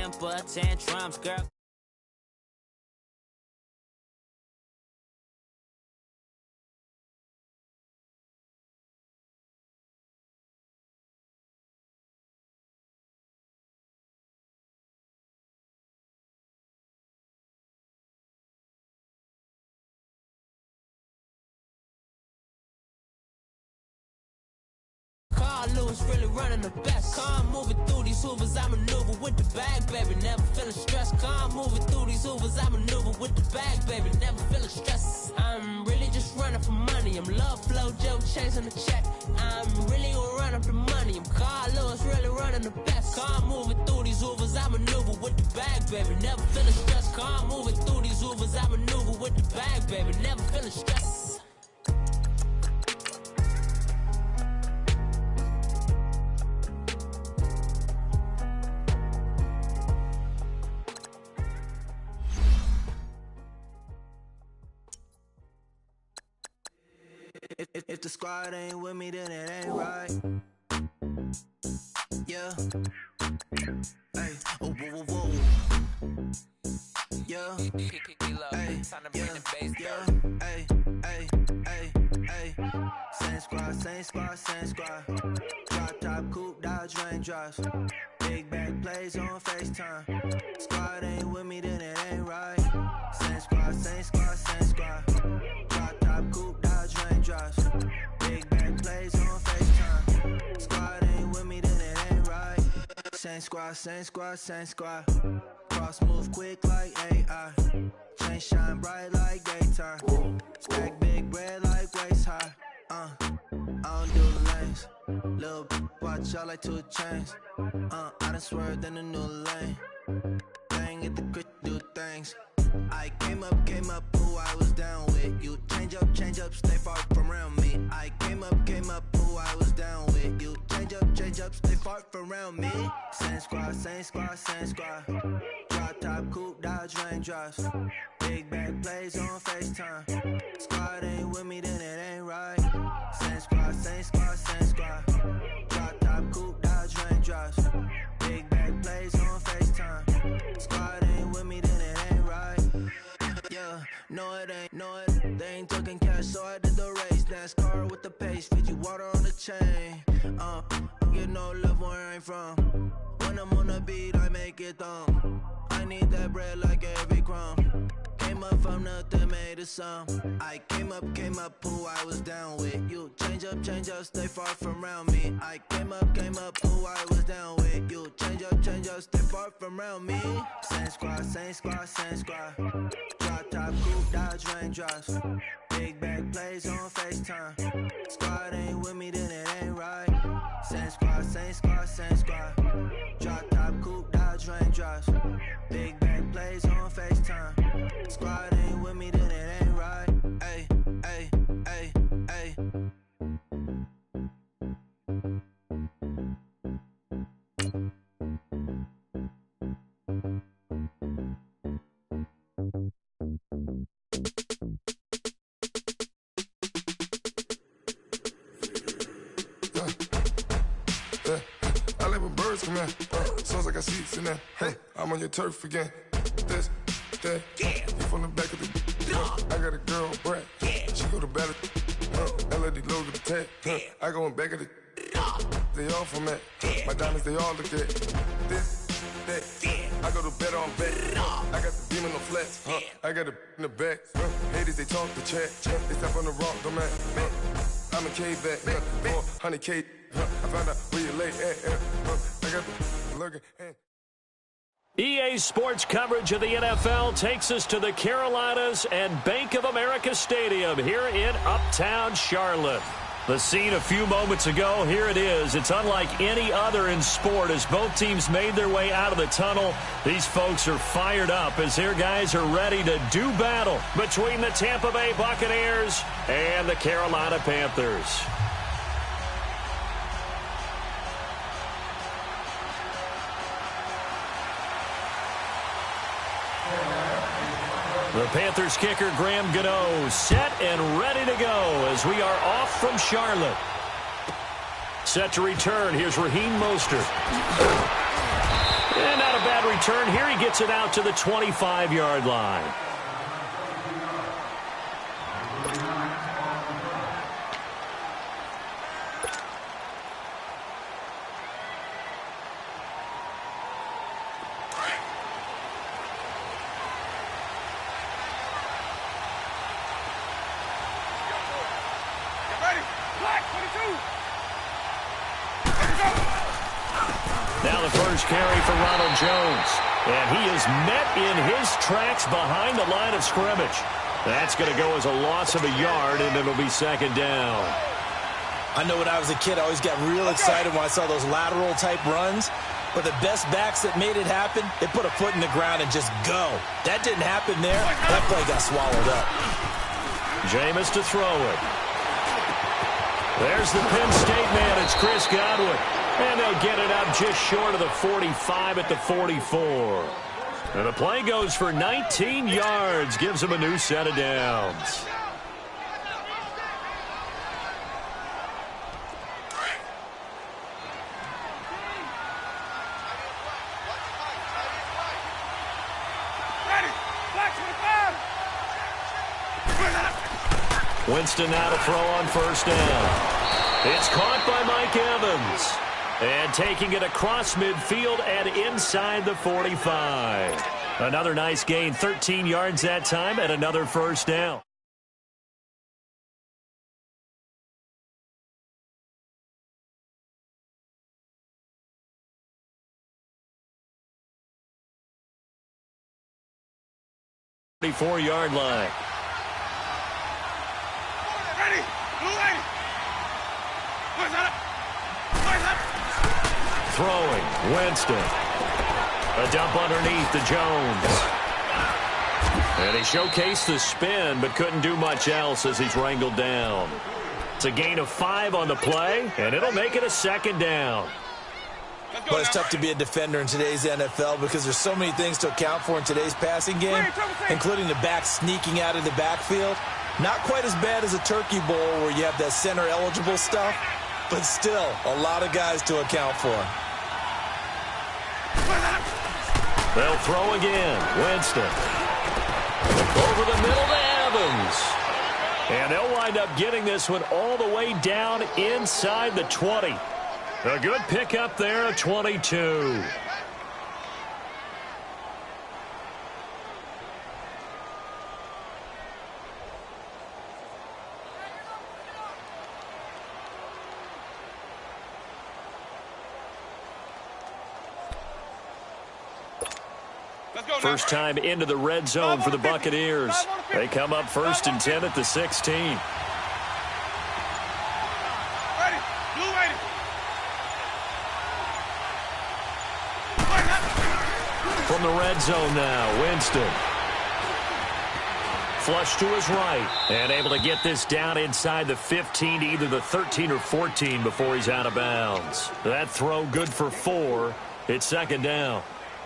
temper tantrums, girl. Lewis really running the best. Car moving through these hoovers, I maneuver with the bag, baby. Never feeling stressed. Car moving through these hoovers, I maneuver with the bag, baby. Never feeling stressed. I'm really just running for money. I'm love flow, Joe chasing the check. I'm really gonna run up the money. I'm Carl Lewis, really running the best. Car moving through these hoovers, I maneuver with the bag, baby. Never feeling stressed. Car moving through these hoovers, I maneuver with the bag, baby. Never feeling stressed. If the squad ain't with me, then it ain't right. Yeah. Hey. Oh, whoa, whoa, whoa. Yeah. Hey. Yeah. Hey. Hey. Hey. Hey. Same squad, same squad, same squad. Drop top, coupe, Dodge raindrops. Big back plays on FaceTime. Squad ain't with me, then it ain't right. Same squad, same squad, same squad. Drop top, coupe, Dodge raindrops. Big back plays on FaceTime. Squad ain't with me, then it ain't right. Same squad, same squad, same squad. Cross move quick like AI. Chain shine bright like daytime. Stack big bread like waist high. I don't do lanes. Lil' watch out like 2 chains. I done swerved in a new lane. Bang at the crit, do things. I came up, who I was down with. You change up, stay far from around me. I came up, who I was down with. You change up, stay far from around me. Same squad, same squad, same squad. Drop top, coupe, Dodge raindrops. Big back plays on FaceTime. Squad ain't with me, then it ain't right. Same squad, same squad, same squad. Drop top, coupe, Dodge raindrops. Big back plays on FaceTime. Squad ain't with me, then it ain't right. Yeah, no it ain't, they ain't talking cash, so I did the race. NASCAR with the pace, Fiji water on the chain. Get no love where I'm from. When I'm on the beat, I make it thumb. I need that bread like every crumb. Came up from nothing, made a sum. I came up, who I was down with. You change up, stay far from around me. I came up, who I was down with. You change up, stay far from around me. Same squad, same squad, same squad. Drop top, coupe, Dodge raindrops. Big back plays on FaceTime. Squad ain't with me, then it ain't right. Same squad, same squad, same squad. Drop top, coupe, Dodge raindrops. Big back plays on FaceTime. Squad ain't with me, then it ain't right. Ay, ay, ay, ay. I live with birds come in. Sounds like I seats in there. Hey, I'm on your turf again. This, that, yeah. You from the back of the. I got a girl, Brad. Yeah. She go to battle. LED logo the tag. Yeah. I go in back of the. They all from that. Yeah. My diamonds, they all look at this, that. Yeah. I go to bed on bed. I got the demon on flats. I got a in the back. Haters, they talk the chat. They step on the rock, don't man. I'm a K-back. 400K. I found out where you lay at. I got the looking. EA Sports coverage of the NFL takes us to the Carolinas and Bank of America Stadium here in Uptown Charlotte. The scene a few moments ago, here it is. It's unlike any other in sport as both teams made their way out of the tunnel. These folks are fired up as their guys are ready to do battle between the Tampa Bay Buccaneers and the Carolina Panthers. The Panthers kicker, Graham Gano, set and ready to go as we are off from Charlotte. Set to return, here's Raheem Mostert. And not a bad return here. He gets it out to the 25-yard line. Now the first carry for Ronald Jones. And he is met in his tracks behind the line of scrimmage. That's going to go as a loss of a yard, and it'll be second down. I know when I was a kid, I always got real excited when I saw those lateral-type runs. But the best backs that made it happen, they put a foot in the ground and just go. That didn't happen there. That play got swallowed up. Jameis to throw it. There's the Penn State man. It's Chris Godwin. And they'll get it up just short of the 45 at the 44. And the play goes for 19 yards. Gives them a new set of downs. Winston now to throw on first down. It's caught by Mike Evans. And taking it across midfield and inside the 45. Another nice gain, 13 yards that time, and another first down. Yard line. Ready, blue lady. Where's that? Throwing, Winston. A dump underneath to Jones. And he showcased the spin, but couldn't do much else as he's wrangled down. It's a gain of 5 on the play, and it'll make it a second down. But it's tough to be a defender in today's NFL because there's so many things to account for in today's passing game, including the back sneaking out of the backfield. Not quite as bad as a turkey bowl where you have that center-eligible stuff, but still a lot of guys to account for. They'll throw again. Winston. Over the middle to Evans. And they'll wind up getting this one all the way down inside the 20. A good pickup there at 22. First time into the red zone for the Buccaneers. They come up 1st and 10 at the 16. From the red zone now, Winston. Flush to his right. And able to get this down inside the 15 to either the 13 or 14 before he's out of bounds. That throw good for 4. It's second down.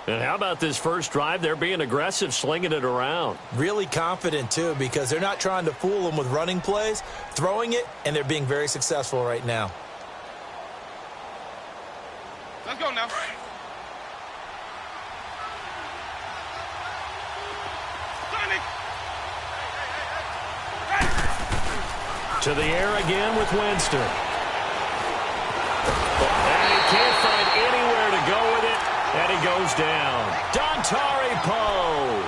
And how about this first drive? They're being aggressive, slinging it around. Really confident, too, because they're not trying to fool them with running plays, throwing it, and they're being very successful right now. Let's go now. To the air again with Winston. And he can't find anywhere to go with it. And he goes down. Dontari Poe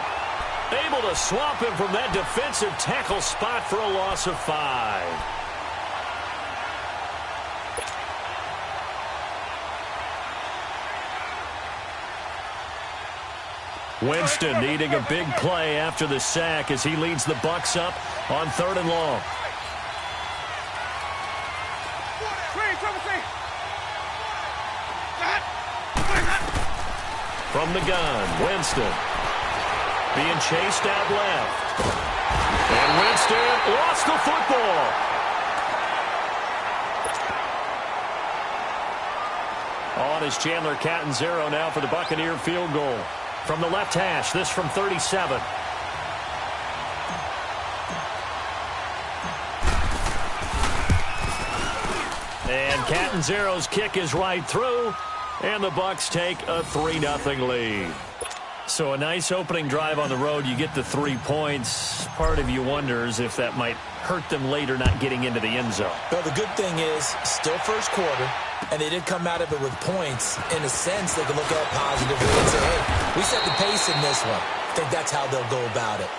able to swamp him from that defensive tackle spot for a loss of 5. Winston needing a big play after the sack as he leads the Bucs up on 3rd and long. From the gun, Winston being chased out left. And Winston lost the football. On is Chandler Catanzaro now for the Buccaneer field goal. From the left hash, this from 37. And Catanzaro's kick is right through. And the Bucs take a 3-0 lead. So a nice opening drive on the road. You get the 3 points. Part of you wonders if that might hurt them later not getting into the end zone. Well, the good thing is, still first quarter, and they did come out of it with points. In a sense, they can look at it positively and say, hey, we set the pace in this one. I think that's how they'll go about it.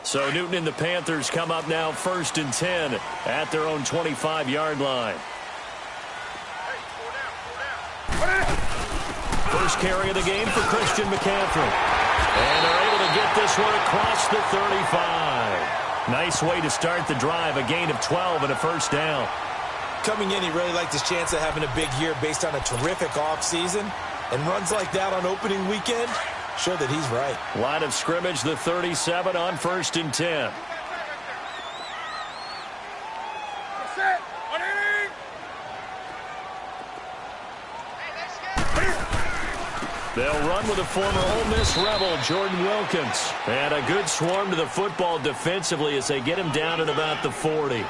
So Newton and the Panthers come up now 1st and 10 at their own 25-yard line. First carry of the game for Christian McCaffrey. And they're able to get this one across the 35. Nice way to start the drive, a gain of 12 and a first down. Coming in, he really liked his chance of having a big year based on a terrific offseason. And runs like that on opening weekend show that he's right. Line of scrimmage, the 37 on 1st and 10. They'll run with a former Ole Miss Rebel, Jordan Wilkins. And a good swarm to the football defensively as they get him down at about the 40.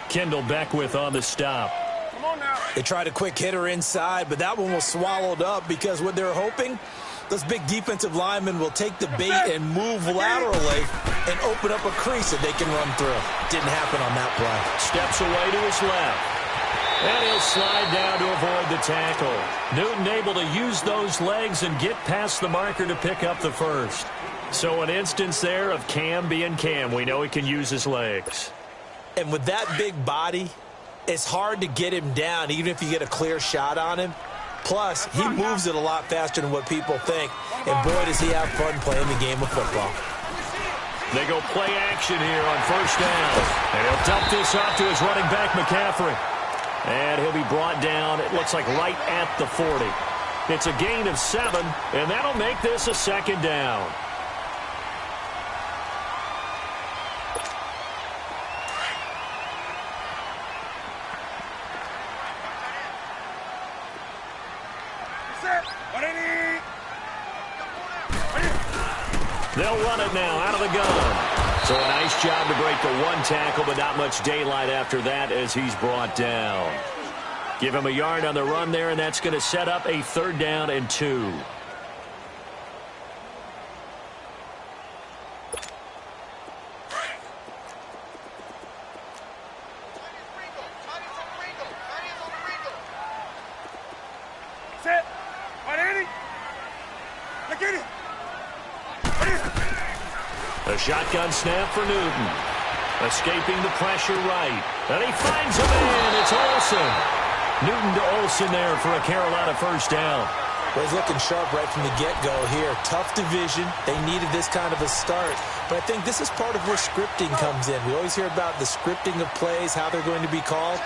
Kendall Beckwith on the stop. Come on now. They tried a quick hitter inside, but that one was swallowed up because what they're hoping, those big defensive linemen will take the bait and move laterally and open up a crease that they can run through. Didn't happen on that play. Steps away to his left. And he'll slide down to avoid the tackle. Newton able to use those legs and get past the marker to pick up the first. So an instance there of Cam being Cam. We know he can use his legs. And with that big body, it's hard to get him down even if you get a clear shot on him. Plus, he moves it a lot faster than what people think. And boy, does he have fun playing the game of football. They go play action here on first down. And he'll dump this off to his running back, McCaffrey. And he'll be brought down, it looks like right at the 40. It's a gain of 7, and that'll make this a second down. They'll run it now out of the gun. So a nice job to break the one tackle, but not much daylight after that as he's brought down. Give him a yard on the run there, and that's going to set up a 3rd down and 2. Set. Right, Andy. Look at it. A shotgun snap for Newton. Escaping the pressure right. And he finds a man. It's Olsen. Newton to Olsen there for a Carolina first down. Well, he's looking sharp right from the get-go here. Tough division. They needed this kind of a start. But I think this is part of where scripting comes in. We always hear about the scripting of plays, how they're going to be called.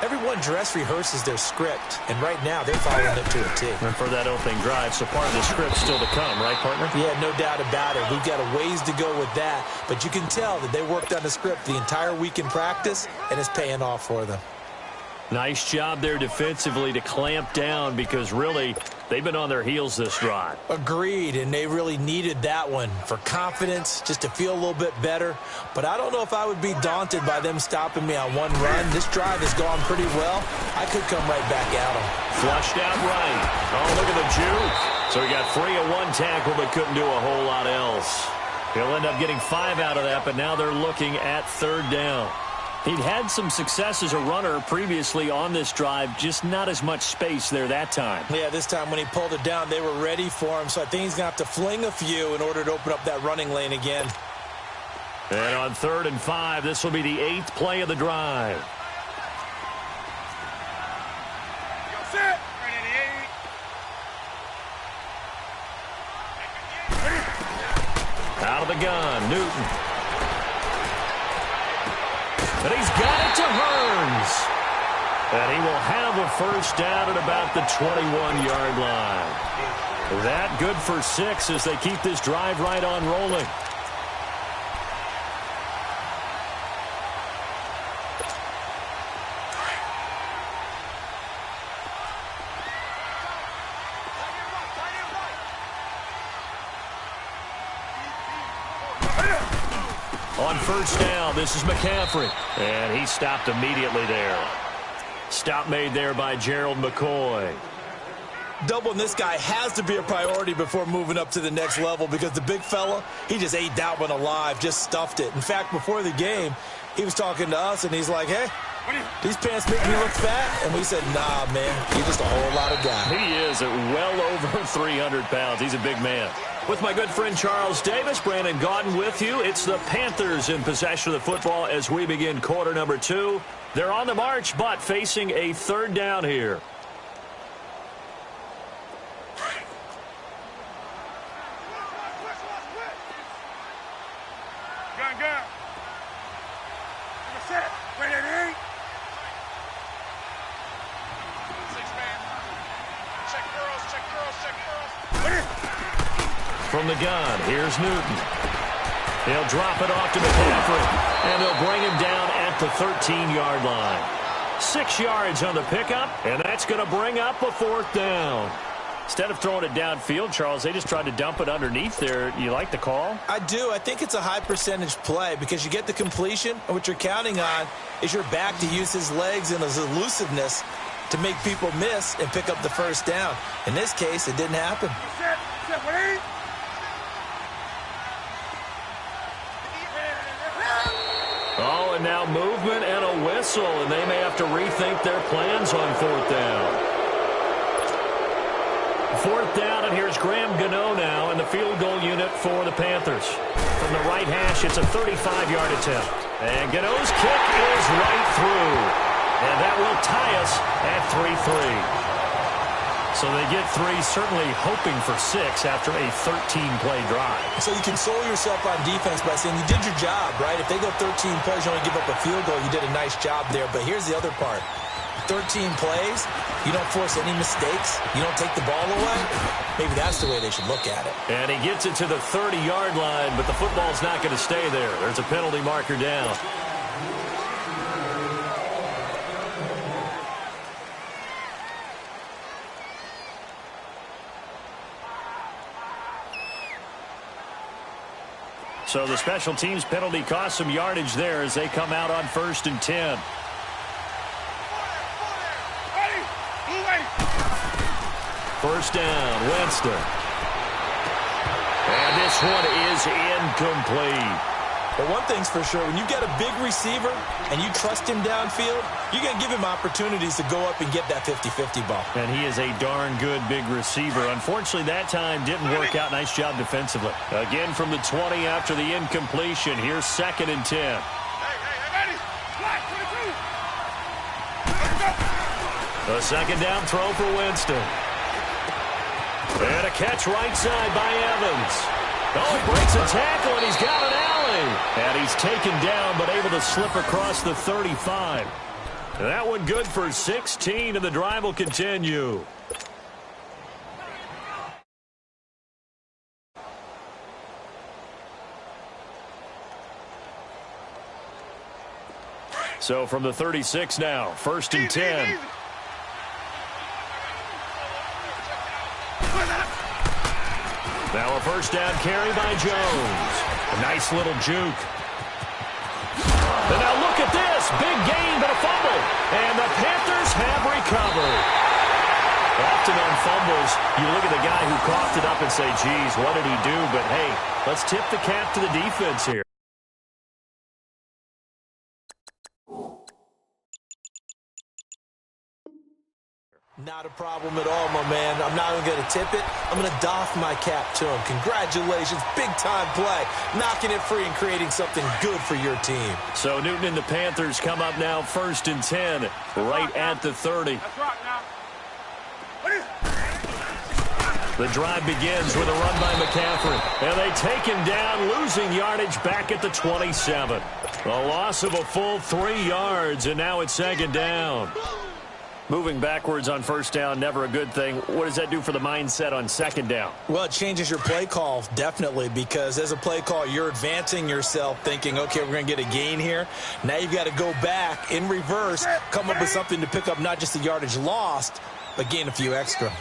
Everyone dress rehearses their script, and right now they're following it to a T. And for that opening drive, so part of the script still to come, right, partner? Yeah, no doubt about it. We've got a ways to go with that, but you can tell that they worked on the script the entire week in practice, and it's paying off for them. Nice job there defensively to clamp down because really they've been on their heels this drive. Agreed, and they really needed that one for confidence, just to feel a little bit better. But I don't know if I would be daunted by them stopping me on one run. This drive has gone pretty well. I could come right back at them. Flushed out right. Oh, look at the juke. So he got free of one tackle but couldn't do a whole lot else. He'll end up getting 5 out of that, but now they're looking at 3rd down. He'd had some success as a runner previously on this drive, just not as much space there that time. Yeah, this time when he pulled it down, they were ready for him, so I think he's going to have to fling a few in order to open up that running lane again. And on 3rd and 5, this will be the 8th play of the drive. Set. Out of the gun, Newton. And he's got it to Hearns. And he will have a first down at about the 21-yard line. That good for 6 as they keep this drive right on rolling. On first down, this is McCaffrey. And he stopped immediately there. Stop made there by Gerald McCoy. Doubling this guy has to be a priority before moving up to the next level because the big fella, he just ate that one alive, just stuffed it. In fact, before the game, he was talking to us, and he's like, hey, these pants make me look fat. And we said, nah, man, you're just a whole lot of guy. He is at well over 300 pounds. He's a big man. With my good friend Charles Davis, Brandon Gaudin with you. It's the Panthers in possession of the football as we begin quarter number 2. They're on the march, but facing a third down here. Gun. Set. Wait, ready? 6-man. Check girls. Ready? From the gun, here's Newton. He'll drop it off to McCaffrey, and they'll bring him down at the 13-yard line. 6 yards on the pickup, and that's going to bring up a fourth down. Instead of throwing it downfield, Charles, they just tried to dump it underneath there. You like the call? I do. I think it's a high-percentage play because you get the completion, and what you're counting on is your back to use his legs and his elusiveness to make people miss and pick up the first down. In this case, it didn't happen. Set, ready? Oh, and now movement and a whistle, and they may have to rethink their plans on fourth down. Fourth down, and here's Graham Gano now in the field goal unit for the Panthers. From the right hash, it's a 35-yard attempt. And Gano's kick is right through. And that will tie us at 3-3. So they get 3, certainly hoping for 6 after a 13-play drive. So you console yourself on defense by saying you did your job, right? If they go 13 plays, you only give up a field goal, you did a nice job there. But here's the other part. 13 plays, you don't force any mistakes, you don't take the ball away. Maybe that's the way they should look at it. And he gets it to the 30-yard line, but the football's not going to stay there. There's a penalty marker down. So the special teams penalty cost some yardage there as they come out on 1st and 10. First down, Winston. And this one is incomplete. But one thing's for sure, when you've got a big receiver and you trust him downfield, you're going to give him opportunities to go up and get that 50-50 ball. And he is a darn good big receiver. Unfortunately, that time didn't work out. Nice job defensively. Again from the 20 after the incompletion. Here's 2nd and 10. A second down throw for Winston. And a catch right side by Evans. Oh, he breaks a tackle, and he's got an alley. And he's taken down, but able to slip across the 35. That one good for 16, and the drive will continue. So from the 36 now, 1st and 10. Now a first down carry by Jones. A nice little juke. And now look at this. Big gain, but a fumble. And the Panthers have recovered. Often on fumbles, you look at the guy who coughed it up and say, geez, what did he do? But, hey, let's tip the cap to the defense here. Not a problem at all, my man. I'm not even going to tip it. I'm going to doff my cap to him. Congratulations. Big-time play. Knocking it free and creating something good for your team. So Newton and the Panthers come up now 1st and 10, right at the 30. That's right now. The drive begins with a run by McCaffrey. And they take him down, losing yardage back at the 27. A loss of a full 3 yards, and now it's 2nd down. Moving backwards on first down, never a good thing. What does that do for the mindset on 2nd down? Well, it changes your play call, definitely, because as a play call, you're advancing yourself thinking, okay, we're going to get a gain here. Now you've got to go back in reverse, come up with something to pick up not just the yardage lost, but gain a few extra.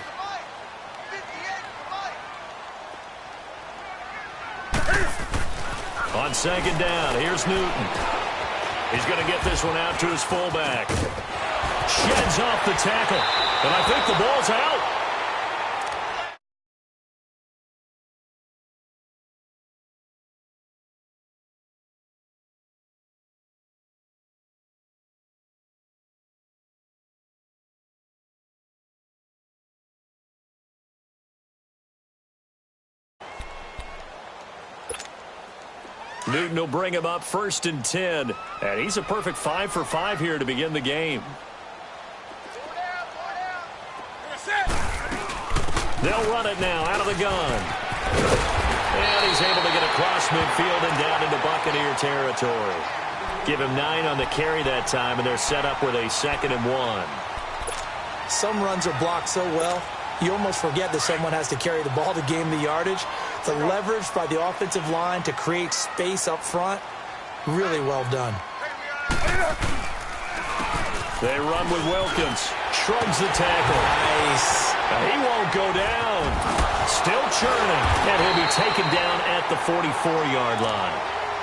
On second down, here's Newton. He's going to get this one out to his fullback. Sheds off the tackle. And I think the ball's out. Newton will bring him up 1st and 10. And he's a perfect 5 for 5 here to begin the game. They'll run it now out of the gun. And he's able to get across midfield and down into Buccaneer territory. Give him 9 on the carry that time, and they're set up with a 2nd and 1. Some runs are blocked so well, you almost forget that someone has to carry the ball to gain the yardage. The leverage by the offensive line to create space up front, really well done. They run with Wilkins. Shrugs the tackle. Nice. He won't go down. Still churning. And he'll be taken down at the 44-yard line.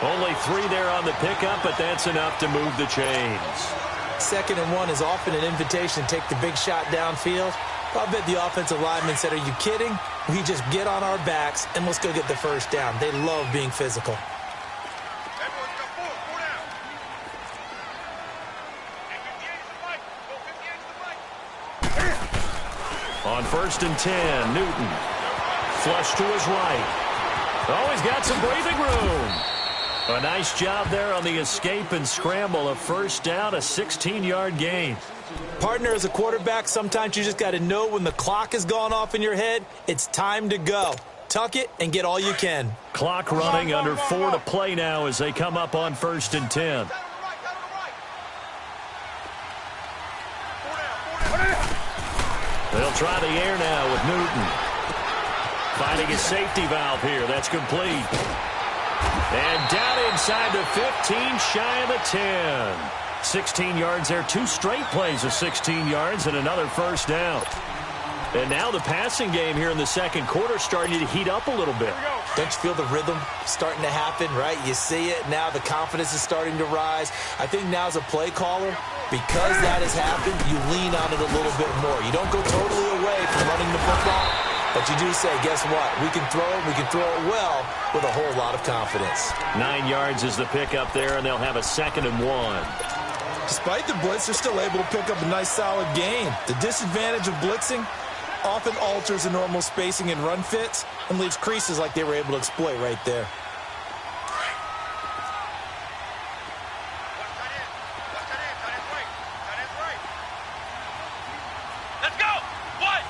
Only 3 there on the pickup, but that's enough to move the chains. 2nd and 1 is often an invitation to take the big shot downfield. I bet the offensive lineman said, are you kidding? We just get on our backs and let's go get the first down. They love being physical. On 1st and 10, Newton. Flush to his right. Oh, he's got some breathing room. A nice job there on the escape and scramble. A first down, a 16-yard gain. Partner, as a quarterback, sometimes you just got to know when the clock has gone off in your head, it's time to go. Tuck it and get all you can. Clock running, under 4 to play now as they come up on 1st and 10. They'll try the air now with Newton. Finding a safety valve here. That's complete. And down inside the 15, shy of the 10. 16 yards there. 2 straight plays of 16 yards and another first down. And now the passing game here in the second quarter starting to heat up a little bit. Don't you feel the rhythm starting to happen, right? You see it. Now the confidence is starting to rise. I think now as a play caller, because that has happened, you lean on it a little bit more. You don't go totally away from running the football, but you do say, guess what? We can throw it. We can throw it well with a whole lot of confidence. 9 yards is the pickup there, and they'll have a 2nd and 1. Despite the blitz, they're still able to pick up a nice, solid gain. The disadvantage of blitzing often alters the normal spacing and run fits and leaves creases like they were able to exploit right there. Let's go! What?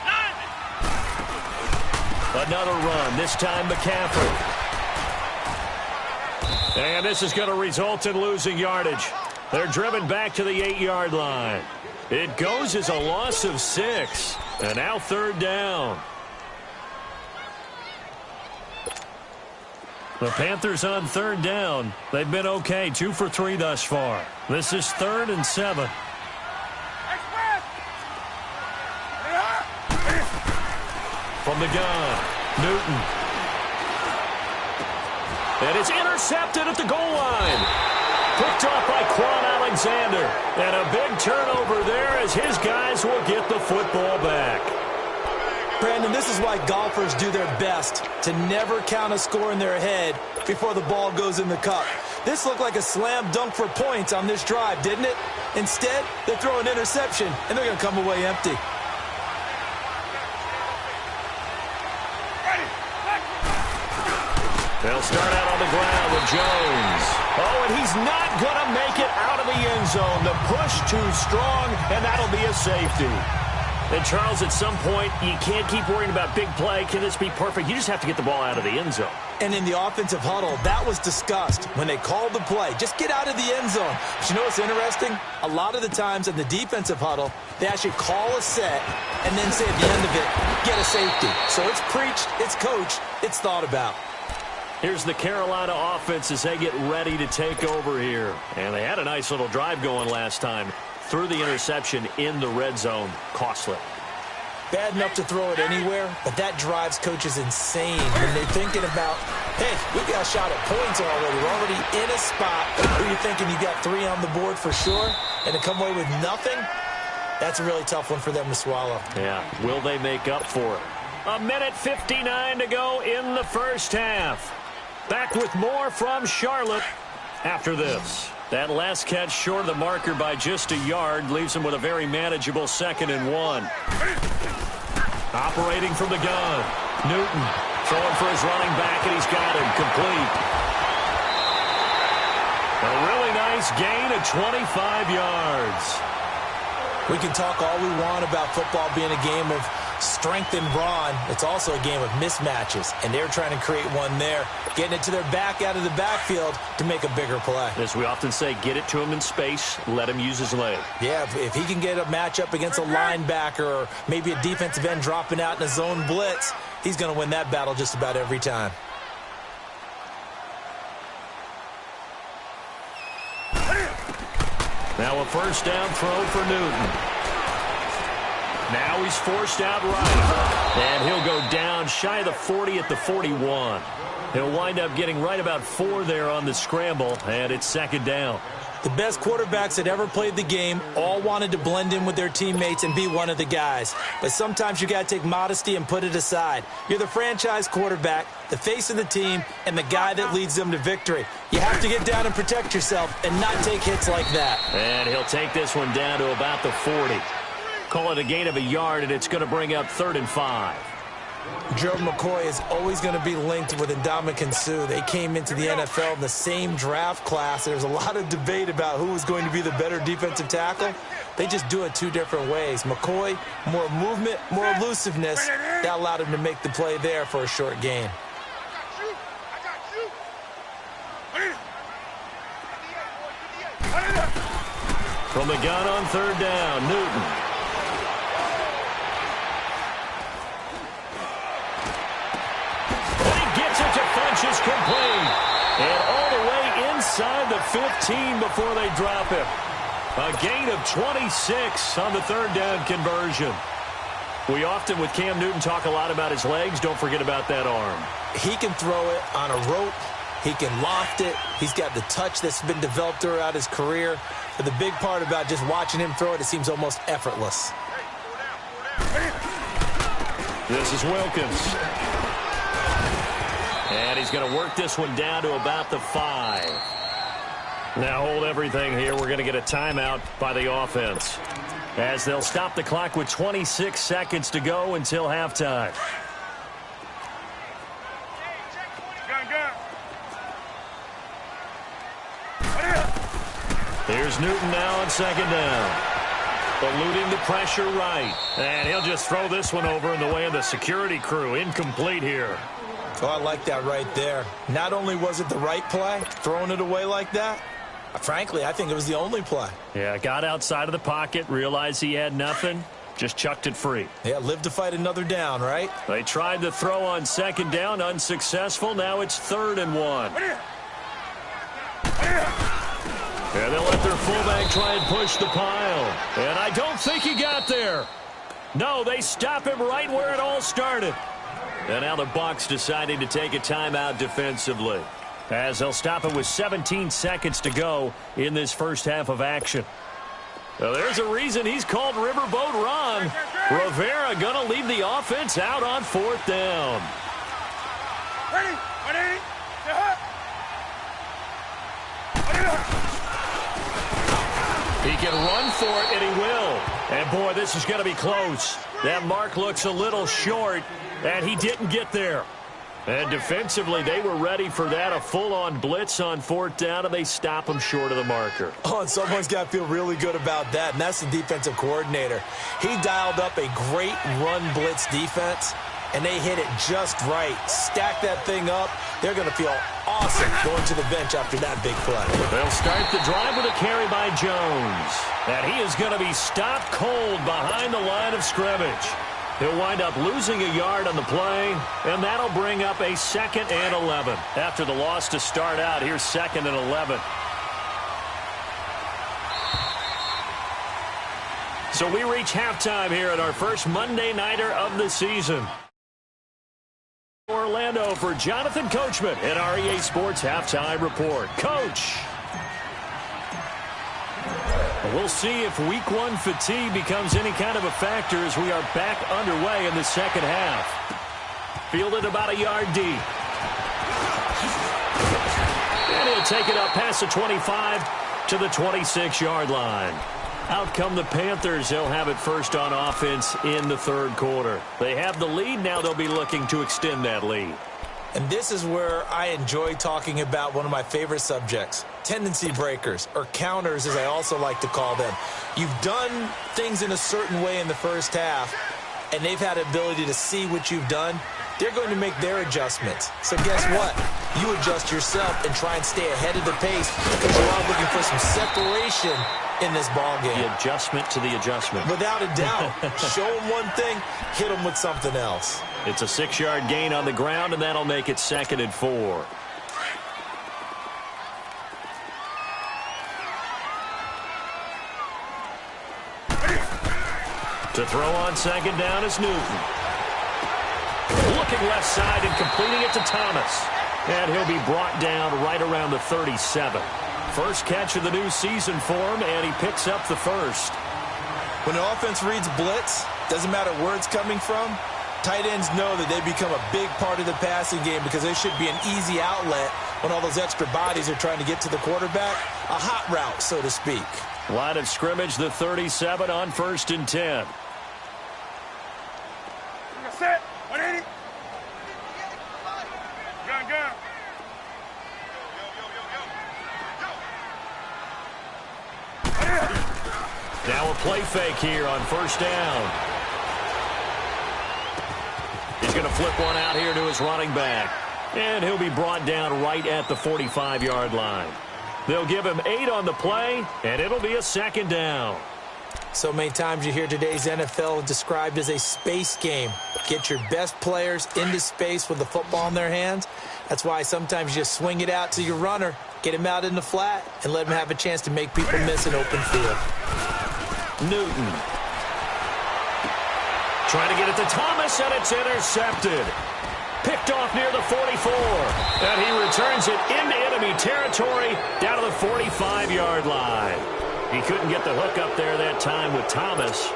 9! Another run, this time McCaffrey. And this is going to result in losing yardage. They're driven back to the 8-yard line. It goes as a loss of 6. And now 3rd down. The Panthers on 3rd down. They've been okay, 2 for 3 thus far. This is 3rd and 7. From the gun, Newton. And it's intercepted at the goal line. Picked off by Quan Alexander. And a big turnover there as his guys will get the football back. Brandon, this is why golfers do their best to never count a score in their head before the ball goes in the cup. This looked like a slam dunk for points on this drive, didn't it? Instead, they throw an interception, and they're going to come away empty. They'll start out on the ground with Jones. Oh, and he's not going to make it out of the end zone. The push too strong, and that'll be a safety. And, Charles, at some point, you can't keep worrying about big play. Can this be perfect? You just have to get the ball out of the end zone. And in the offensive huddle, that was discussed when they called the play. Just get out of the end zone. But you know what's interesting? A lot of the times in the defensive huddle, they actually call a set and then say at the end of it, get a safety. So it's preached, it's coached, it's thought about. Here's the Carolina offense as they get ready to take over here. And they had a nice little drive going last time. Threw the interception in the red zone. Costly. Bad enough to throw it anywhere, but that drives coaches insane when they're thinking about Hey, we got a shot at points already. We're already in a spot where you're thinking you got 3 on the board for sure, and to come away with nothing, that's a really tough one for them to swallow. Yeah, will they make up for it? 1:59 to go in the first half. Back with more from Charlotte after this. That last catch short of the marker by just a yard leaves him with a very manageable 2nd and 1. Operating from the gun, Newton throwing for his running back, and he's got him complete. A really nice gain of 25 yards. We can talk all we want about football being a game of strength and brawn. It's also a game of mismatches, and they're trying to create one there, getting it to their back out of the backfield to make a bigger play. As we often say, get it to him in space, let him use his leg. Yeah, if he can get a matchup against a linebacker or maybe a defensive end dropping out in a zone blitz, he's going to win that battle just about every time. Now a first down throw for Newton. Now he's forced out right. And he'll go down shy of the 40 at the 41. He'll wind up getting right about 4 there on the scramble, and it's 2nd down. The best quarterbacks that ever played the game all wanted to blend in with their teammates and be one of the guys. But sometimes you got to take modesty and put it aside. You're the franchise quarterback, the face of the team, and the guy that leads them to victory. You have to get down and protect yourself and not take hits like that. And he'll take this one down to about the 40. Call it a gain of a yard, and it's going to bring up 3rd and 5. Joe McCoy is always going to be linked with Ndamukong Suh. They came into the NFL in the same draft class. There's a lot of debate about who was going to be the better defensive tackle. They just do it 2 different ways. McCoy, more movement, more elusiveness. That allowed him to make the play there for a short gain. From the gun on 3rd down, Newton. Is complete. And all the way inside the 15 before they drop him. A gain of 26 on the 3rd down conversion. We often, with Cam Newton, talk a lot about his legs. Don't forget about that arm. He can throw it on a rope. He can loft it. He's got the touch that's been developed throughout his career. But the big part about just watching him throw it, it seems almost effortless. This is Wilkins. And he's going to work this one down to about the 5. Now hold everything here. We're going to get a timeout by the offense, as they'll stop the clock with 26 seconds to go until halftime. Here's Newton now on 2nd down. Eluding the pressure right. And he'll just throw this one over in the way of the security crew. Incomplete here. Oh, I like that right there. Not only was it the right play, throwing it away like that, frankly, I think it was the only play. Yeah, got outside of the pocket, realized he had nothing, just chucked it free. Yeah, live to fight another down, right? They tried the throw on 2nd down, unsuccessful. Now it's 3rd and 1. And they'll let their fullback try and push the pile. And I don't think he got there. No, they stop him right where it all started. And now the Bucs deciding to take a timeout defensively, as they'll stop it with 17 seconds to go in this first half of action. Well, there's a reason he's called Riverboat Ron. Rivera going to leave the offense out on 4th down. He can run for it, and he will. And, boy, this is going to be close. That mark looks a little short, and he didn't get there. And defensively, they were ready for that, a full-on blitz on 4th down, and they stop him short of the marker. Oh, and someone's got to feel really good about that, and that's the defensive coordinator. He dialed up a great run blitz defense, and they hit it just right. Stack that thing up. They're going to feel awesome going to the bench after that big play. They'll start the drive with a carry by Jones. And he is going to be stopped cold behind the line of scrimmage. He'll wind up losing a yard on the play, and that'll bring up a 2nd and 11. After the loss to start out, here's 2nd and 11. So we reach halftime here at our first Monday Nighter of the season. New Orlando for Jonathan Coachman at our EA Sports Halftime Report. Coach. We'll see if Week 1 fatigue becomes any kind of a factor as we are back underway in the second half. Fielded about a yard deep. And he'll take it up past the 25 to the 26-yard line. Out come the Panthers. They'll have it first on offense in the third quarter. They have the lead. Now they'll be looking to extend that lead. And this is where I enjoy talking about one of my favorite subjects, tendency breakers, or counters as I also like to call them. You've done things in a certain way in the first half, and they've had the ability to see what you've done. They're going to make their adjustments. So guess what? You adjust yourself and try and stay ahead of the pace because you're all looking for some separation in this ball game. The adjustment to the adjustment. Without a doubt. Show them one thing, hit them with something else. It's a 6-yard gain on the ground, and that'll make it 2nd and 4. To throw on 2nd down is Newton. Looking left side and completing it to Thomas. And he'll be brought down right around the 37. First catch of the new season for him, and he picks up the first. When the offense reads blitz, doesn't matter where it's coming from, tight ends know that they become a big part of the passing game because there should be an easy outlet when all those extra bodies are trying to get to the quarterback. A hot route, so to speak. Line of scrimmage, the 37 on 1st and 10. Set. 180. Gun. Now a play fake here on 1st down. He's going to flip one out here to his running back. And he'll be brought down right at the 45-yard line. They'll give him 8 on the play, and it'll be a 2nd down. So many times you hear today's NFL described as a space game. Get your best players into space with the football in their hands. That's why sometimes you just swing it out to your runner, get him out in the flat, and let him have a chance to make people miss an open field. Newton. Trying to get it to Thomas, and it's intercepted. Picked off near the 44. And he returns it into enemy territory down to the 45-yard line. He couldn't get the hook up there that time with Thomas.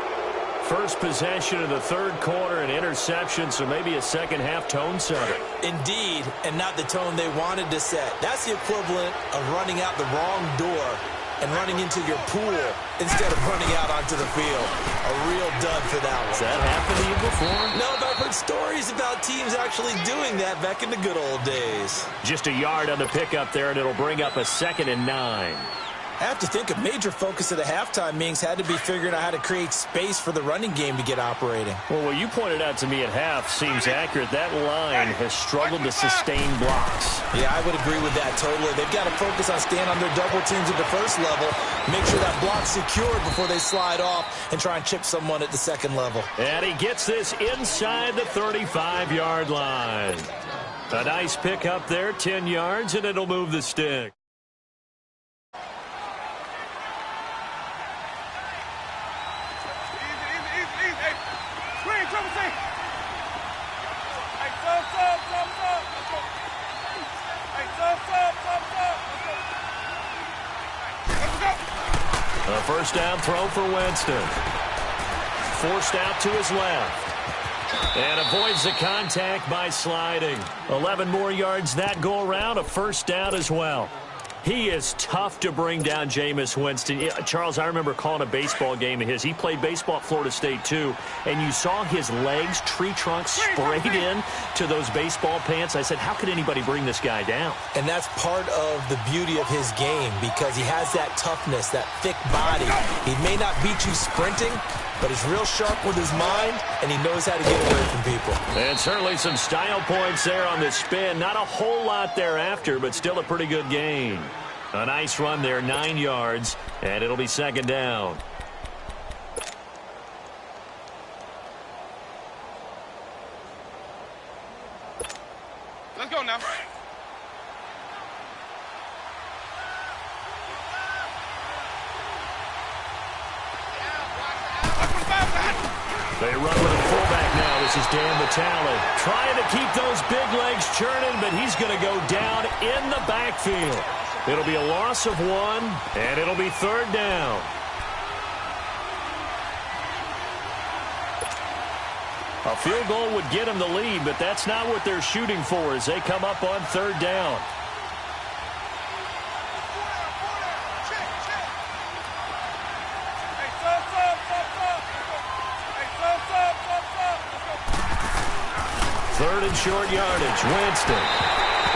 First possession of the third quarter, an interception, so maybe a second-half tone setter. Indeed, and not the tone they wanted to set. That's the equivalent of running out the wrong door and running into your pool instead of running out onto the field. A real dud for that one. Has that happened to you before? No, but I've heard stories about teams actually doing that back in the good old days. Just a yard on the pickup there, and it'll bring up a 2nd and 9. I have to think a major focus of the halftime meetings had to be figuring out how to create space for the running game to get operating. Well, what you pointed out to me at half seems accurate. That line has struggled to sustain blocks. Yeah, I would agree with that totally. They've got to focus on staying on their double teams at the first level, make sure that block's secured before they slide off and try and chip someone at the second level. And he gets this inside the 35-yard line. A nice pick up there, 10 yards, and it'll move the stick. A first down throw for Winston. Forced out to his left. And avoids the contact by sliding. 11 more yards that go around. A first down as well. He is tough to bring down, Jameis Winston. Charles, I remember calling a baseball game of his. He played baseball at Florida State, too. And you saw his legs, tree trunks, sprayed in to those baseball pants. I said, how could anybody bring this guy down? And that's part of the beauty of his game because he has that toughness, that thick body. He may not beat you sprinting, but he's real sharp with his mind, and he knows how to get away from people. And certainly some style points there on the spin. Not a whole lot thereafter, but still a pretty good gain. A nice run there, 9 yards, and it'll be 2nd down. Let's go now. They run with a fullback now, the This is Dan Vitale trying to keep those big legs churning, but he's going to go down in the backfield. It'll be a loss of 1, and it'll be 3rd down. A field goal would get them the lead, but that's not what they're shooting for as they come up on 3rd down. Third and short yardage. Winston.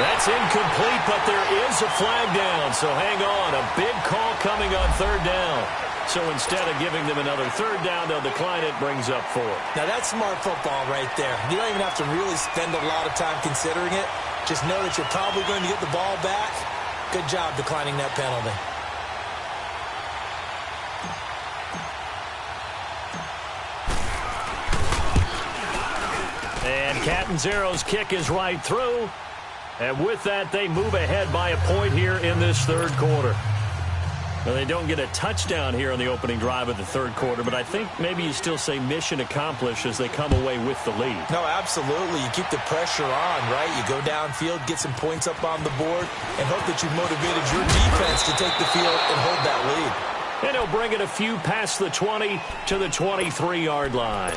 That's incomplete, but there is a flag down. So hang on. A big call coming on 3rd down. So instead of giving them another 3rd down, they'll decline it. Brings up 4. Now that's smart football right there. You don't even have to really spend a lot of time considering it. Just know that you're probably going to get the ball back. Good job declining that penalty. And Catanzaro's kick is right through. And with that, they move ahead by a point here in this 3rd quarter. Well, they don't get a touchdown here on the opening drive of the 3rd quarter, but I think maybe you still say mission accomplished as they come away with the lead. No, absolutely. You keep the pressure on, right? You go downfield, get some points up on the board, and hope that you've motivated your defense to take the field and hold that lead. And he'll bring it a few past the 20 to the 23-yard line.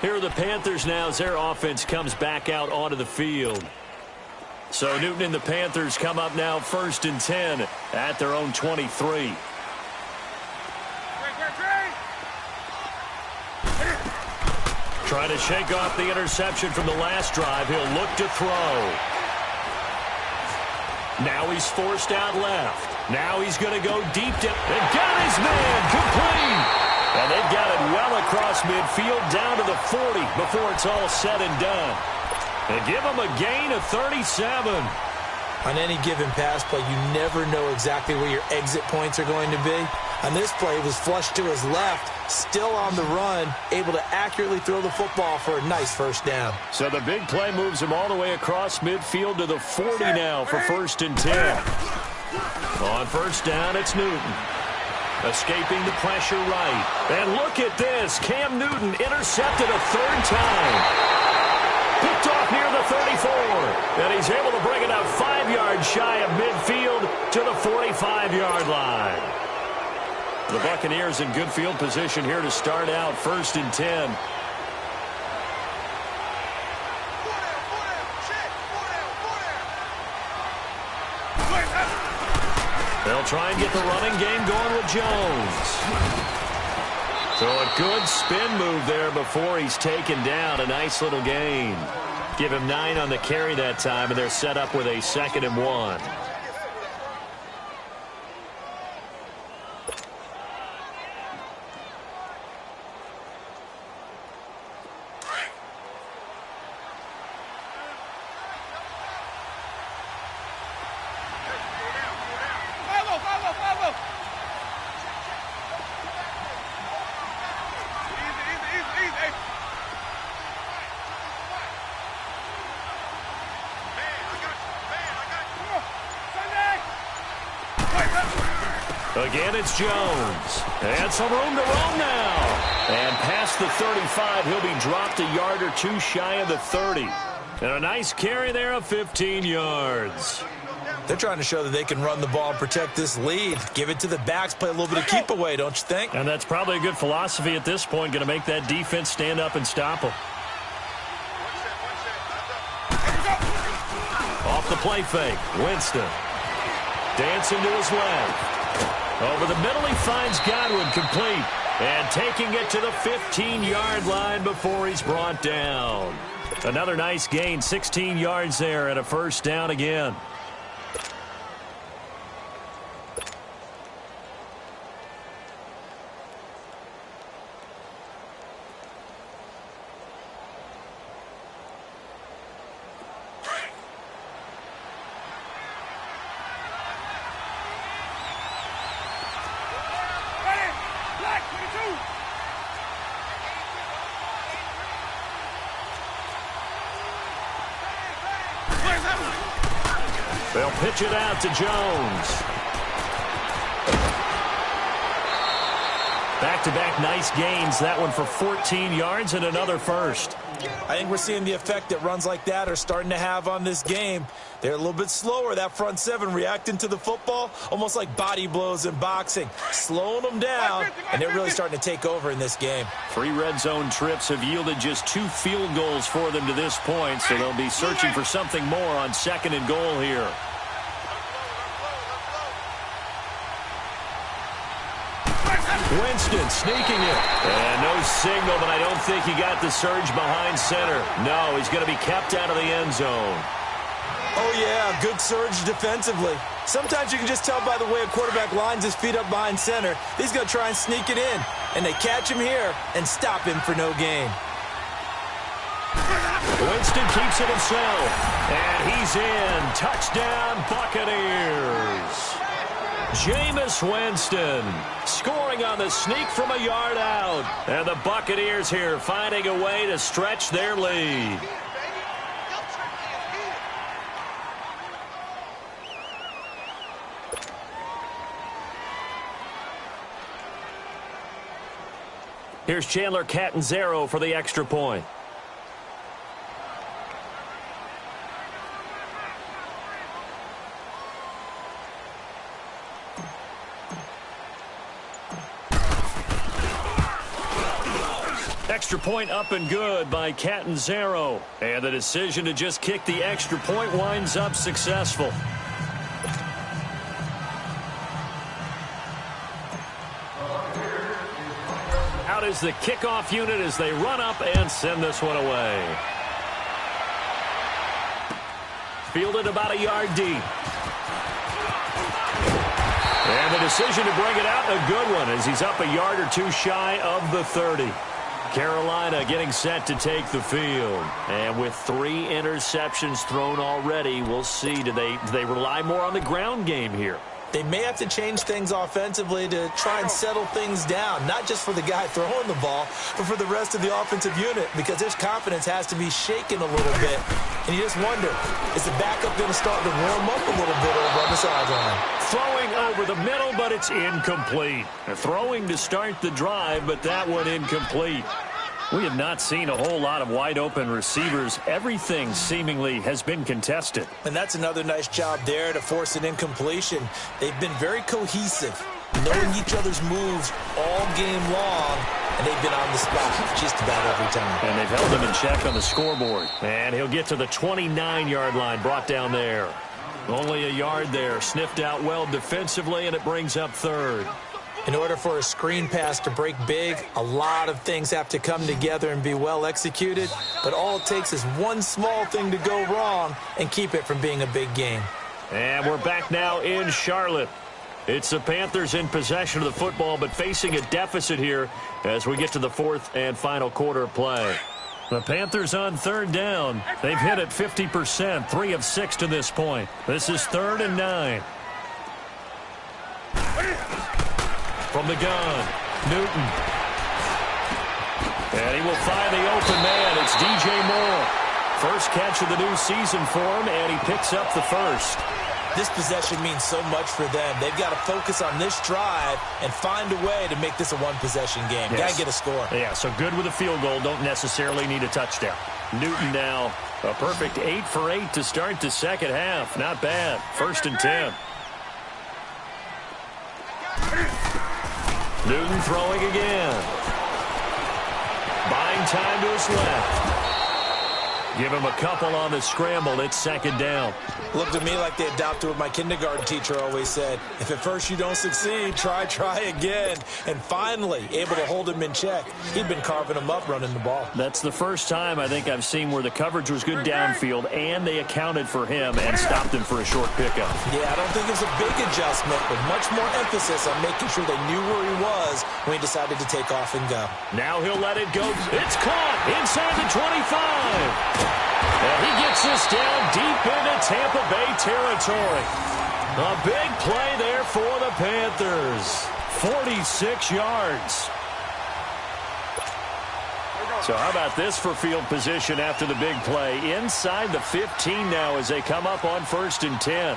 Here are the Panthers now as their offense comes back out onto the field. So Newton and the Panthers come up now 1st and 10 at their own 23. Trying to shake off the interception from the last drive. He'll look to throw. Now he's forced out left. Now he's going to go deep down. And got his man complete. And they've got it well across midfield down to the 40 before it's all said and done. They give him a gain of 37. On any given pass play, you never know exactly where your exit points are going to be. On this play, it was flushed to his left, still on the run, able to accurately throw the football for a nice 1st down. So the big play moves him all the way across midfield to the 40 now for 1st and 10. On 1st down, it's Newton. Escaping the pressure right. And look at this. Cam Newton intercepted a 3rd time. Picked off near the 34. And he's able to bring it up 5 yards shy of midfield to the 45-yard line. The Buccaneers in good field position here to start out 1st and 10. They'll try and get the running game going with Jones. So a good spin move there before he's taken down. A nice little gain. Give him 9 on the carry that time, and they're set up with a 2nd and 1. Again, it's Jones. And some room to roam now. And past the 35, he'll be dropped a yard or 2 shy of the 30. And a nice carry there of 15 yards. They're trying to show that they can run the ball and protect this lead. Give it to the backs, play a little bit of keep away, don't you think? And that's probably a good philosophy at this point, going to make that defense stand up and stop them. Off the play fake, Winston. Dancing to his left. Over the middle, he finds Godwin complete. And taking it to the 15-yard line before he's brought down. Another nice gain, 16 yards there and a 1st down again. They'll pitch it out to Jones. Back-to-back nice gains. That one for 14 yards and another first. I think we're seeing the effect that runs like that are starting to have on this game. They're a little bit slower, that front seven, reacting to the football, almost like body blows in boxing, slowing them down, and they're really starting to take over in this game. 3 red zone trips have yielded just 2 field goals for them to this point, so they'll be searching for something more on 2nd and goal here. Winston sneaking it. And no signal, but I don't think he got the surge behind center. No, he's going to be kept out of the end zone. Oh, yeah, good surge defensively. Sometimes you can just tell by the way a quarterback lines his feet up behind center. He's going to try and sneak it in. And they catch him here and stop him for no gain. Winston keeps it himself. And he's in. Touchdown, Buccaneers. Jameis Winston scoring on the sneak from a yard out. And the Buccaneers here finding a way to stretch their lead. Here's Chandler Catanzaro for the extra point. Extra point up and good by Catanzaro. And the decision to just kick the extra point winds up successful. Out is the kickoff unit as they run up and send this one away. Fielded about a yard deep. And the decision to bring it out, a good one, as he's up a yard or 2 shy of the 30. Carolina getting set to take the field. And with 3 interceptions thrown already, we'll see. Do they rely more on the ground game here? They may have to change things offensively to try and settle things down, not just for the guy throwing the ball, but for the rest of the offensive unit, because his confidence has to be shaken a little bit. And you just wonder, is the backup going to start to warm up a little bit over on the sideline? Throwing over the middle, but it's incomplete. Throwing to start the drive, but that one incomplete. We have not seen a whole lot of wide-open receivers. Everything seemingly has been contested. And that's another nice job there to force an incompletion. They've been very cohesive, knowing each other's moves all game long, and they've been on the spot just about every time. And they've held him in check on the scoreboard. And he'll get to the 29-yard line, brought down there. Only a yard there, sniffed out well defensively, and it brings up 3rd. In order for a screen pass to break big, a lot of things have to come together and be well executed. But all it takes is one small thing to go wrong and keep it from being a big game. And we're back now in Charlotte. It's the Panthers in possession of the football, but facing a deficit here as we get to the 4th and final quarter of play. The Panthers on 3rd down. They've hit it 50%, 3 of 6 to this point. This is 3rd and 9. From the gun, Newton. And he will find the open man. It's DJ Moore. First catch of the new season for him, and he picks up the first. This possession means so much for them. They've got to focus on this drive and find a way to make this a one-possession game. Yes. Got to get a score. Yeah, so good with a field goal. Don't necessarily need a touchdown. Newton now, a perfect 8 for 8 to start the second half. Not bad. 1st and 10. Newton throwing again. Buying time to his left. Give him a couple on the scramble. It's 2nd down. Looked to me like they adopted what my kindergarten teacher always said. If at first you don't succeed, try again. And finally, able to hold him in check. He'd been carving him up running the ball. That's the first time I think I've seen where the coverage was good downfield, and they accounted for him and stopped him for a short pickup. Yeah, I don't think it was a big adjustment, but much more emphasis on making sure they knew where he was when he decided to take off and go. Now he'll let it go. It's caught inside the 25. And he gets this down deep into Tampa Bay territory. A big play there for the Panthers. 46 yards. So how about this for field position after the big play? Inside the 15 now as they come up on 1st and 10.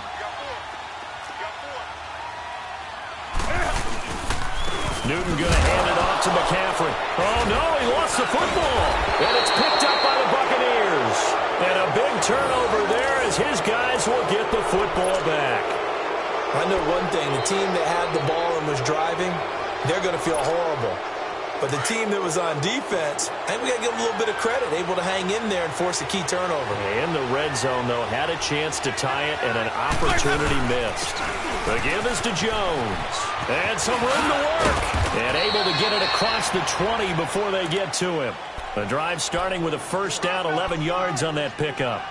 Newton going to hand it off to McCaffrey. Oh, no, he lost the football. And it's picked up by the Buccaneers. And a big turnover there as his guys will get the football back. I know one thing. The team that had the ball and was driving, they're going to feel horrible. But the team that was on defense, I think we got to give them a little bit of credit, able to hang in there and force a key turnover. In the red zone, though, had a chance to tie it and an opportunity missed. The give is to Jones. And some room to work. And able to get it across the 20 before they get to him. The drive starting with a first down, 11 yards on that pickup.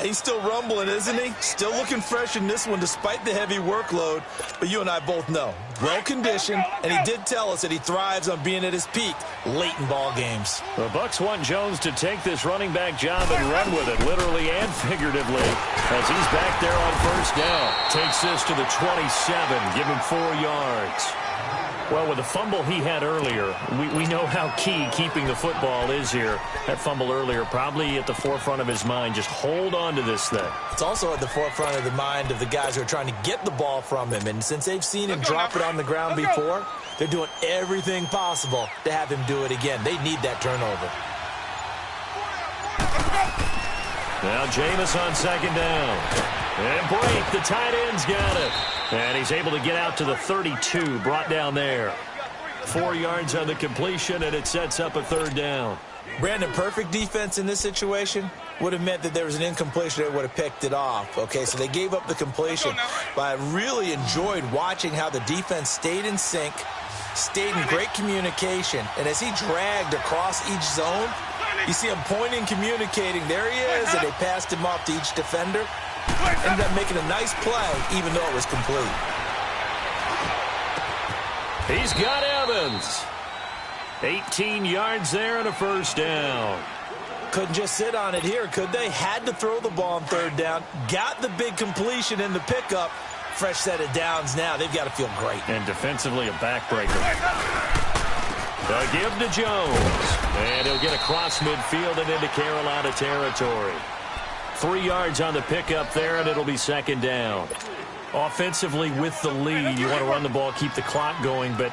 He's still rumbling, isn't he? Still looking fresh in this one despite the heavy workload. But you and I both know, well-conditioned, and he did tell us that he thrives on being at his peak late in ball games. The Bucs want Jones to take this running back job and run with it, literally and figuratively, as he's back there on first down. Takes this to the 27, give him 4 yards. Well, with the fumble he had earlier, we know how key keeping the football is here. That fumble earlier probably at the forefront of his mind. Just hold on to this thing. It's also at the forefront of the mind of the guys who are trying to get the ball from him. And since they've seen him drop it on the ground before, they're doing everything possible to have him do it again. They need that turnover. Now Jameis on second down. And Blake, the tight end's got it. And he's able to get out to the 32, brought down there. 4 yards on the completion, and it sets up a third down. Brandon, perfect defense in this situation would have meant that there was an incompletion that would have picked it off. Okay, so they gave up the completion. But I really enjoyed watching how the defense stayed in sync, stayed in great communication. And as he dragged across each zone, you see him pointing, communicating. There he is, and they passed him off to each defender. Ended up making a nice play, even though it was complete. He's got Evans. 18 yards there and a first down. Couldn't just sit on it here, could they? Had to throw the ball on third down. Got the big completion in the pickup. Fresh set of downs now. They've got to feel great. And defensively a backbreaker. The give to Jones. And he'll get across midfield and into Carolina territory. 3 yards on the pickup there, and it'll be second down. Offensively with the lead, you want to run the ball, keep the clock going, but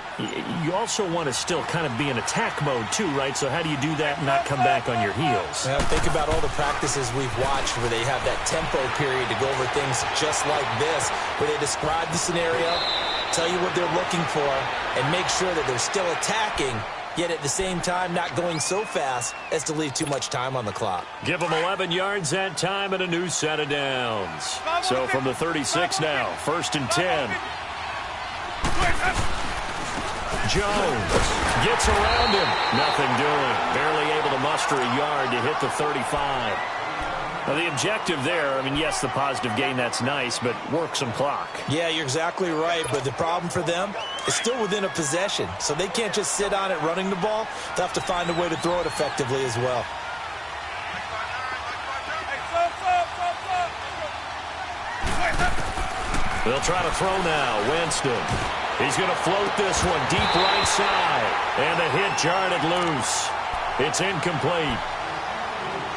you also want to still kind of be in attack mode too, right? So how do you do that and not come back on your heels? Well, think about all the practices we've watched where they have that tempo period to go over things just like this, where they describe the scenario, tell you what they're looking for, and make sure that they're still attacking, yet at the same time not going so fast as to leave too much time on the clock. Give them 11 yards that time and a new set of downs. So from the 36 now, 1st and 10. Jones gets around him. Nothing doing. Barely able to muster a yard to hit the 35. Now, the objective there, I mean, yes, the positive gain, that's nice, but work some clock. Yeah, you're exactly right, but the problem for them is still within a possession, so they can't just sit on it running the ball. They'll have to find a way to throw it effectively as well. They'll try to throw now. Winston. He's going to float this one deep right side, and the hit jarred it loose. It's incomplete.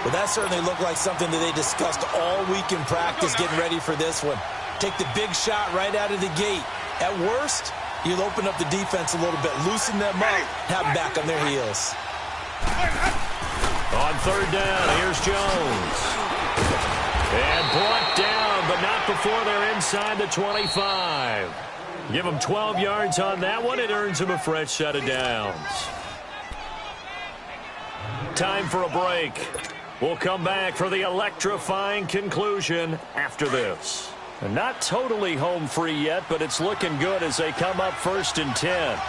Well, that certainly looked like something that they discussed all week in practice getting ready for this one. Take the big shot right out of the gate. At worst, you'll open up the defense a little bit, loosen them up, have them back on their heels. On third down, here's Jones. And brought down, but not before they're inside the 25. Give them 12 yards on that one. It earns them a fresh set of downs. Time for a break. We'll come back for the electrifying conclusion after this. And not totally home free yet, but it's looking good as they come up 1st and 10.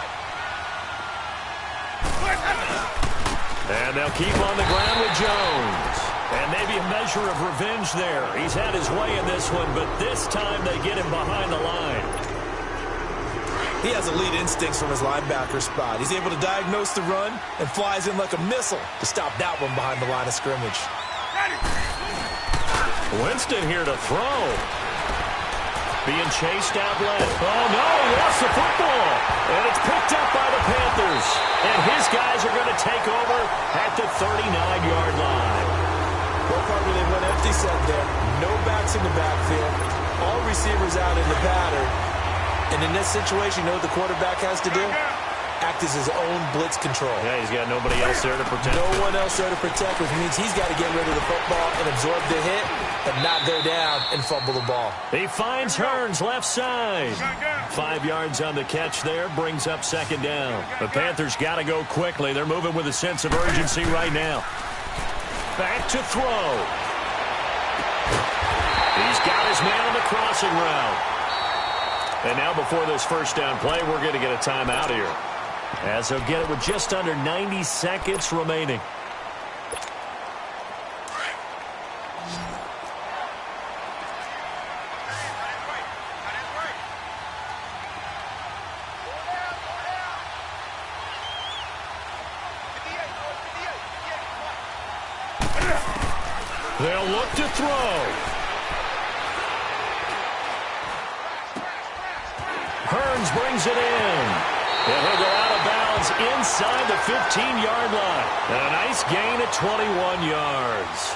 And they'll keep on the ground with Jones. And maybe a measure of revenge there. He's had his way in this one, but this time they get him behind the line. He has elite instincts from his linebacker spot. He's able to diagnose the run and flies in like a missile to stop that one behind the line of scrimmage. Winston here to throw. Being chased out left. Oh, no, he lost the football. And it's picked up by the Panthers. And his guys are going to take over at the 39-yard line. Well, Parker, they went empty set there. No backs in the backfield. All receivers out in the pattern. And in this situation, you know what the quarterback has to do? act as his own blitz control. Yeah, he's got nobody else there to protect. No one else there to protect, which means he's got to get rid of the football and absorb the hit and not go down and fumble the ball. He finds Hearns left side. 5 yards on the catch there, brings up second down. The Panthers got to go quickly. They're moving with a sense of urgency right now. Back to throw. He's got his man on the crossing route. And now before this first down play, we're going to get a timeout here, as he'll get it with just under 90 seconds remaining. They'll look to throw. Hearns brings it in. And he'll go out of bounds inside the 15-yard line. And a nice gain at 21 yards.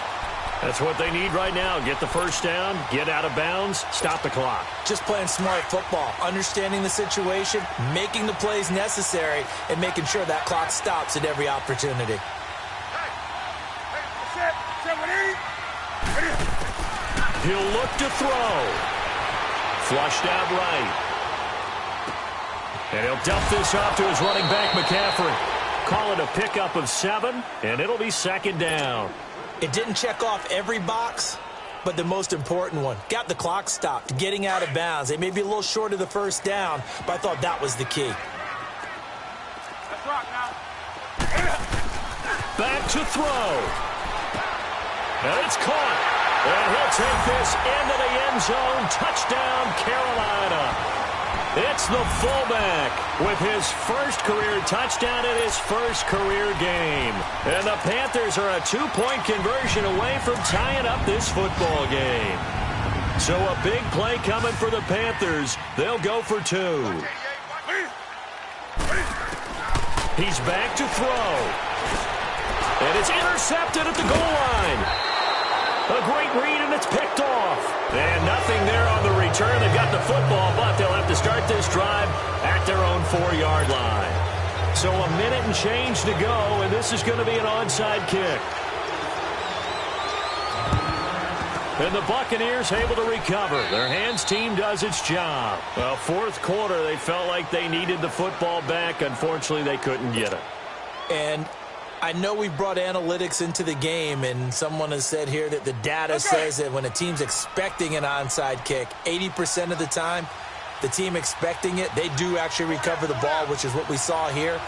That's what they need right now. Get the first down, get out of bounds, stop the clock. Just playing smart football, understanding the situation, making the plays necessary, and making sure that clock stops at every opportunity. He'll look to throw. Flushed out right. And he'll dump this off to his running back, McCaffrey. Call it a pickup of 7, and it'll be second down. It didn't check off every box, but the most important one. Got the clock stopped, getting out of bounds. They may be a little short of the first down, but I thought that was the key. Let's rock now. Back to throw. And it's caught. And he'll take this into the end zone. Touchdown, Carolina. It's the fullback with his first career touchdown in his first career game. And the Panthers are a 2-point conversion away from tying up this football game. So a big play coming for the Panthers. They'll go for 2. He's back to throw. And it's intercepted at the goal line. A great read, and it's picked off. And nothing there on the return. They've got the football, but they'll have to start this drive at their own 4-yard line. So a minute and change to go, and this is going to be an onside kick. And the Buccaneers able to recover. Their hands team does its job. Well, fourth quarter, they felt like they needed the football back. Unfortunately, they couldn't get it. And I know we brought analytics into the game, and someone has said here that the data says that when a team's expecting an onside kick, 80% of the time, the team expecting it, they do actually recover the ball, which is what we saw here.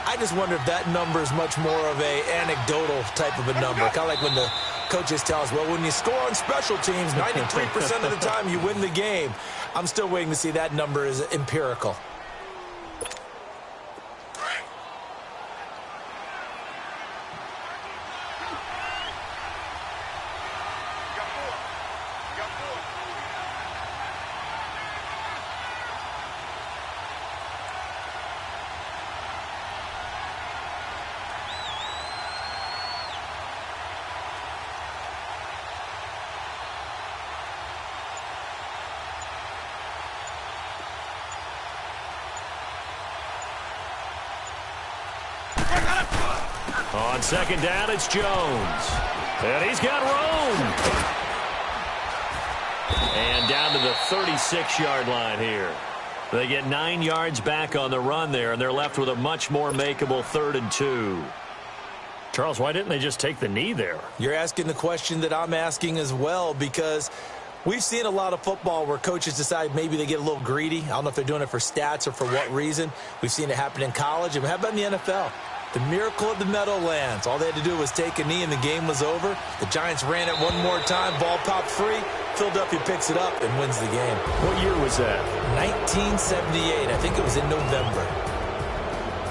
I just wonder if that number is much more of a anecdotal type of a number. Kind of like when the coaches tell us, well, when you score on special teams, 93% of the time you win the game. I'm still waiting to see that number is empirical. On second down, it's Jones. And he's got room. And down to the 36-yard line here. They get 9 yards back on the run there, and they're left with a much more makeable 3rd and 2. Charles, why didn't they just take the knee there? You're asking the question that I'm asking as well, because we've seen a lot of football where coaches decide maybe they get a little greedy. I don't know if they're doing it for stats or for what reason. We've seen it happen in college. And how about in the NFL? The miracle of the Meadowlands. All they had to do was take a knee and the game was over. The Giants ran it one more time. Ball popped free. Philadelphia picks it up and wins the game. What year was that? 1978. I think it was in November.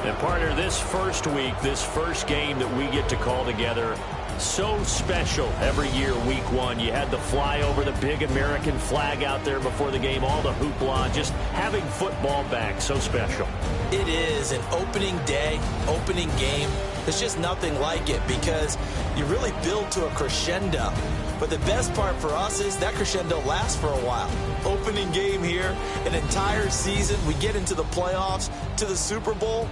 And partner, this first week, this first game that we get to call together, so special every year, week 1. You had the flyover, the big American flag out there before the game, all the hoopla, just having football back, so special. It is an opening day, opening game. There's just nothing like it because you really build to a crescendo. But the best part for us is that crescendo lasts for a while. Opening game here, an entire season. We get into the playoffs, to the Super Bowl.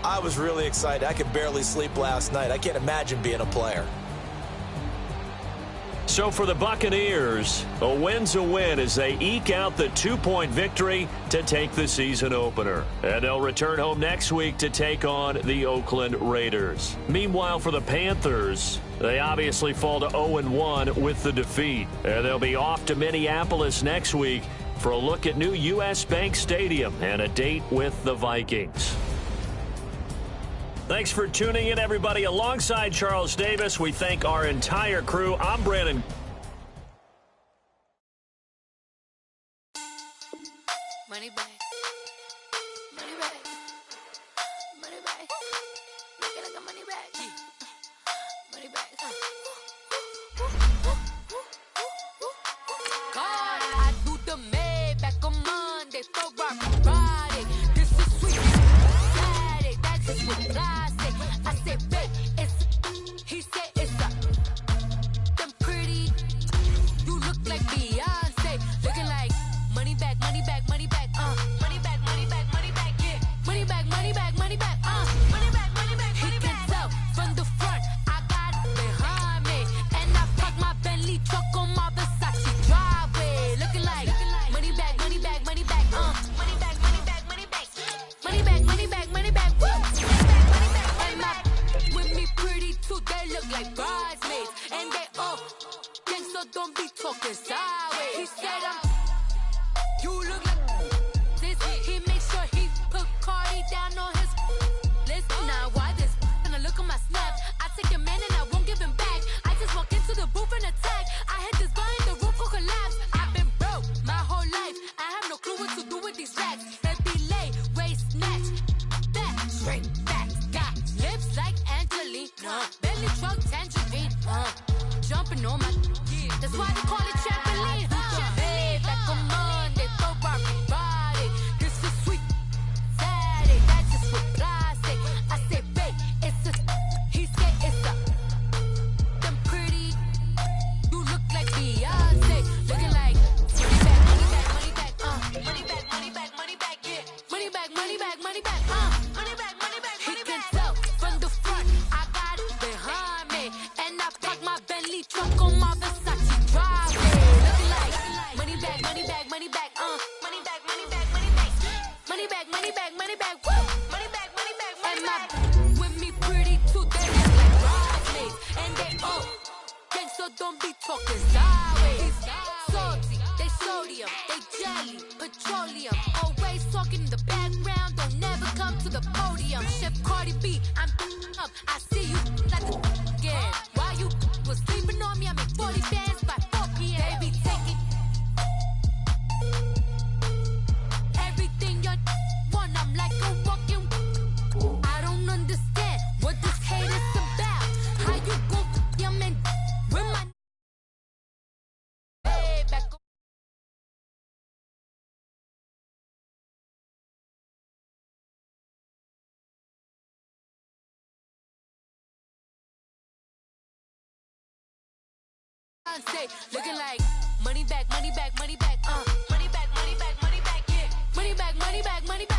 I was really excited. I could barely sleep last night. I can't imagine being a player. So for the Buccaneers, a win's a win as they eke out the 2-point victory to take the season opener. And they'll return home next week to take on the Oakland Raiders. Meanwhile, for the Panthers, they obviously fall to 0-1 with the defeat. And they'll be off to Minneapolis next week for a look at new U.S. Bank Stadium and a date with the Vikings. Thanks for tuning in, everybody. Alongside Charles Davis, we thank our entire crew. I'm Brandon. Money back. Money back. Money back. Make it like a money back. Money back. God, I do the Maybach on Monday for Friday. This is sweet. Friday, that's just what I say. I say, babe, it's. He said it's a. Them pretty. You look like Beyonce. Looking like money back, money back, money back. Money back, money back, money back. Yeah. Money back, money back, money back. Money back, money back, money back. He can tell from the front. I got it behind me, and I park my Bentley truck on my Versace driveway. Looking like money back, money back, money back. Money back, money back, money back. Money back, money back, money back. Woo. Money back, money back, money back. With me pretty too, they look like bridesmaids, and they all gang, so don't be talking sideways. He said you look like this. He makes sure he put Cardi down on his list. Now why this? And I look at my snaps. I take a man and I won't give him back. I just walk into the booth and attack. I hit this button, the roof will collapse. I've been broke my whole life. I have no clue what to do with these racks. Every lay, waist snatch, back, straight back. Got lips like Angelina, belly truck tangerine. Jumping on my, that's why they call it trampoline. Hey, back on Monday for Friday. This is sweet Saturday. That's just what I say. I say, babe, it's a. He said it's a. Them pretty. You look like Beyonce. Looking like money back, money back, money back. Money back, money back, money back. Yeah. Money back, money back, money back. Money back, money back, money back. He can tell from the front. I got it behind me, and I park my Bentley truck on my Versace driveway. Looking like money back, money back, money back. Money back, money back, money back. Money back, money back, money back. Woo. Money back, money back, money back. And my with me pretty too, they look like bridesmaids, and they all gang, so don't be talking sideways. Salty, they sodium, they jelly, petroleum. Always talking in the background, don't never come to the podium. Chef Cardi B, I'm up. I see you like the again. While you was sleeping on me, I make 40 bands by 4 p.m. Baby, take it. Everything you want, I'm like a walking. I don't understand what this hate is about. How you go, your man, with my hey, back on. Looking like money back, money back, money back. Money back, money back, money back. Yeah. Money back, money back, money back.